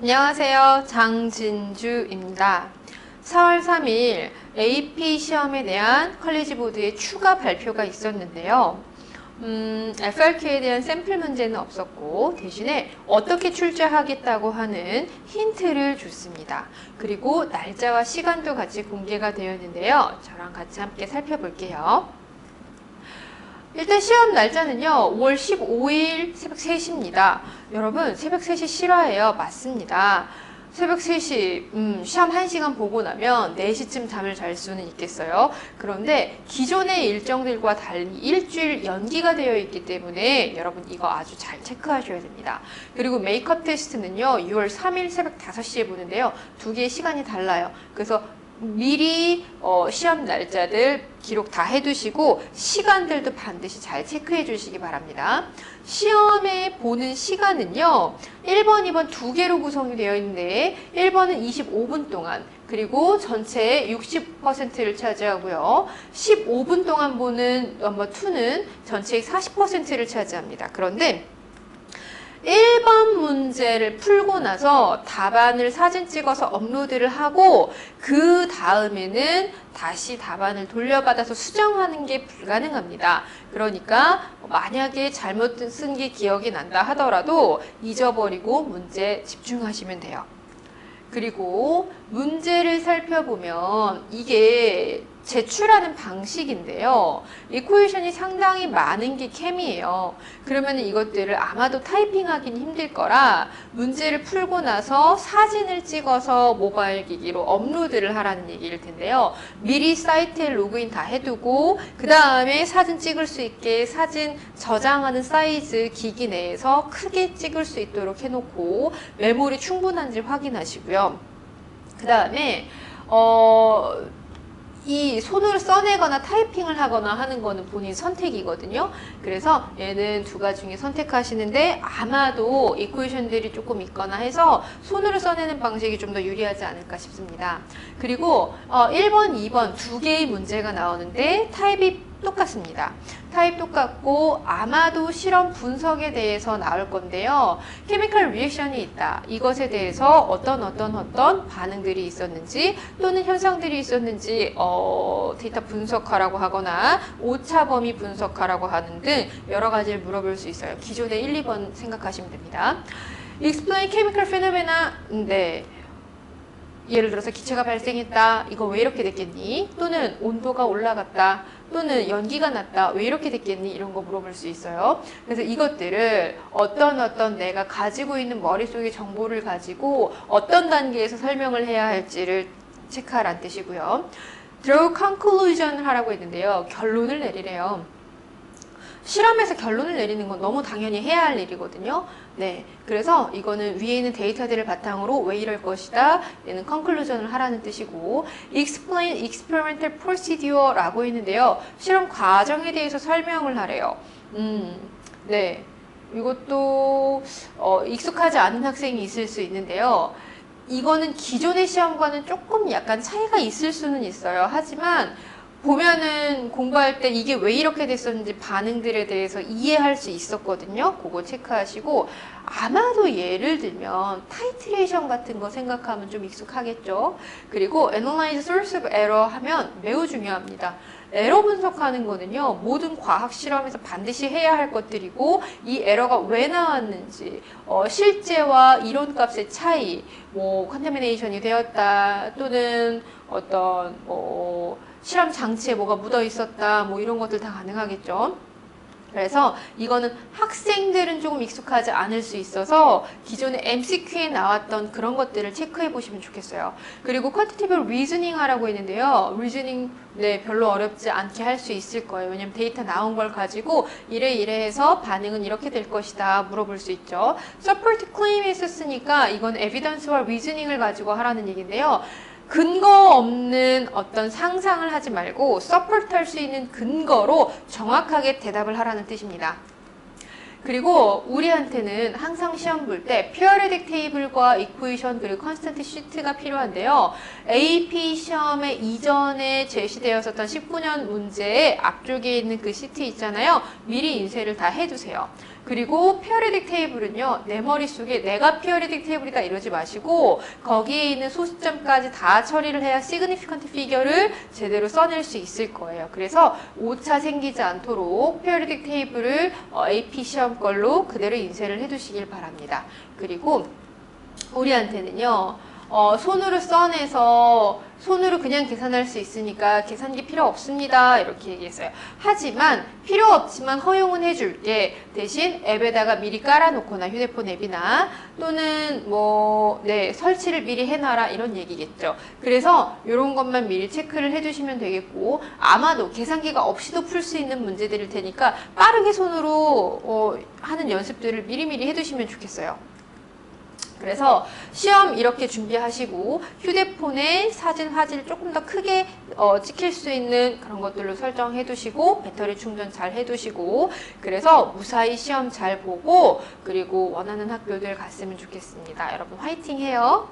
안녕하세요. 장진주입니다. 4월 3일 AP 시험에 대한 컬리지 보드의 추가 발표가 있었는데요. FRQ에 대한 샘플 문제는 없었고 대신에 어떻게 출제하겠다고 하는 힌트를 줬습니다. 그리고 날짜와 시간도 같이 공개가 되었는데요. 저랑 같이 함께 살펴볼게요. 일단 시험 날짜는요, 5월 15일 새벽 3시입니다. 여러분, 새벽 3시 싫어해요? 맞습니다. 새벽 3시, 시험 1시간 보고 나면 4시쯤 잠을 잘 수는 있겠어요. 그런데 기존의 일정들과 달리 일주일 연기가 되어 있기 때문에 여러분 이거 아주 잘 체크하셔야 됩니다. 그리고 메이크업 테스트는요, 6월 3일 새벽 5시에 보는데요. 두 개의 시간이 달라요. 그래서 미리 시험 날짜들 기록 다 해두시고 시간들도 반드시 잘 체크해 주시기 바랍니다. 시험에 보는 시간은요. 1번, 2번 두 개로 구성이 되어 있는데 1번은 25분 동안 그리고 전체의 60%를 차지하고요. 15분 동안 보는 넘버 2는 전체의 40%를 차지합니다. 그런데 1번 문제를 풀고 나서 답안을 사진 찍어서 업로드를 하고 그 다음에는 다시 답안을 돌려받아서 수정하는 게 불가능합니다. 그러니까 만약에 잘못 쓴 게 기억이 난다 하더라도 잊어버리고 문제에 집중하시면 돼요. 그리고 문제를 살펴보면 이게 제출하는 방식인데요. 이퀘이션이 상당히 많은 게 캠이에요. 그러면 이것들을 아마도 타이핑하기는 힘들 거라 문제를 풀고 나서 사진을 찍어서 모바일 기기로 업로드를 하라는 얘기일 텐데요. 미리 사이트에 로그인 다 해두고 그 다음에 사진 찍을 수 있게 사진 저장하는 사이즈 기기 내에서 크게 찍을 수 있도록 해놓고 메모리 충분한지 확인하시고요. 그 다음에 이 손으로 써내거나 타이핑을 하거나 하는 거는 본인 선택이거든요. 그래서 얘는 두 가지 중에 선택하시는데 아마도 이퀘이션들이 조금 있거나 해서 손으로 써내는 방식이 좀 더 유리하지 않을까 싶습니다. 그리고 1번, 2번 두 개의 문제가 나오는데 타입이 똑같습니다. 타입 똑같고 아마도 실험 분석에 대해서 나올 건데요. 케미컬 리액션이 있다. 이것에 대해서 어떤 반응들이 있었는지 또는 현상들이 있었는지 데이터 분석하라고 하거나 오차 범위 분석하라고 하는 등 여러 가지를 물어볼 수 있어요. 기존의 1, 2번 생각하시면 됩니다. Explain chemical phenomena. 네. 예를 들어서 기체가 발생했다. 이거 왜 이렇게 됐겠니? 또는 온도가 올라갔다. 또는 연기가 났다. 왜 이렇게 됐겠니? 이런 거 물어볼 수 있어요. 그래서 이것들을 어떤 내가 가지고 있는 머릿속의 정보를 가지고 어떤 단계에서 설명을 해야 할지를 체크하라는 뜻이고요. Draw conclusion을 하라고 했는데요. 결론을 내리래요. 실험에서 결론을 내리는 건 너무 당연히 해야 할 일이거든요. 네, 그래서 이거는 위에 있는 데이터들을 바탕으로 왜 이럴 것이다. 얘는 conclusion을 하라는 뜻이고 explain experimental procedure라고 했는데요. 실험 과정에 대해서 설명을 하래요. 네, 이것도 익숙하지 않은 학생이 있을 수 있는데요. 이거는 기존의 시험과는 조금 약간 차이가 있을 수는 있어요. 하지만 보면은 공부할 때 이게 왜 이렇게 됐었는지 반응들에 대해서 이해할 수 있었거든요. 그거 체크하시고 아마도 예를 들면 타이트레이션 같은 거 생각하면 좀 익숙하겠죠. 그리고 Analyze Source of Error 하면 매우 중요합니다. 에러 분석하는 거는요. 모든 과학 실험에서 반드시 해야 할 것들이고 이 에러가 왜 나왔는지 실제와 이론값의 차이 뭐 컨타미네이션이 되었다 또는 어떤 실험 장치에 뭐가 묻어 있었다 뭐 이런 것들 다 가능하겠죠. 그래서 이거는 학생들은 조금 익숙하지 않을 수 있어서 기존에 MCQ에 나왔던 그런 것들을 체크해 보시면 좋겠어요. 그리고 퀀티티브 리즈닝 하라고 했는데요. 리즈닝 네, 별로 어렵지 않게 할 수 있을 거예요. 왜냐면 데이터 나온 걸 가지고 이래 해서 반응은 이렇게 될 것이다 물어볼 수 있죠. Support claim 했었으니까 이건 evidence와 reasoning을 가지고 하라는 얘기인데요. 근거 없는 어떤 상상을 하지 말고 서포트 할 수 있는 근거로 정확하게 대답을 하라는 뜻입니다. 그리고 우리한테는 항상 시험 볼 때 periodic table과 equation 그리고 constant sheet가 필요한데요. AP 시험에 이전에 제시되었었던 19년 문제의 앞쪽에 있는 그 시트 있잖아요. 미리 인쇄를 다 해두세요. 그리고 피어리딕 테이블은요, 내 머릿속에 내가 피어리딕 테이블이다 이러지 마시고 거기에 있는 소수점까지 다 처리를 해야 시그니피컨트 피겨를 제대로 써낼 수 있을 거예요. 그래서 오차 생기지 않도록 피어리딕 테이블을 AP 시험 걸로 그대로 인쇄를 해두시길 바랍니다. 그리고 우리한테는요, 손으로 써내서 손으로 그냥 계산할 수 있으니까 계산기 필요 없습니다. 이렇게 얘기했어요. 하지만 필요 없지만 허용은 해줄게. 대신 앱에다가 미리 깔아놓거나 휴대폰 앱이나 또는 설치를 미리 해놔라 이런 얘기겠죠. 그래서 이런 것만 미리 체크를 해주시면 되겠고 아마도 계산기가 없이도 풀 수 있는 문제들일 테니까 빠르게 손으로 하는 연습들을 미리미리 해두시면 좋겠어요. 그래서 시험 이렇게 준비하시고 휴대폰에 사진, 화질 조금 더 크게 찍힐 수 있는 그런 것들로 설정해 두시고 배터리 충전 잘 해두시고 그래서 무사히 시험 잘 보고 그리고 원하는 학교들 갔으면 좋겠습니다. 여러분 화이팅 해요.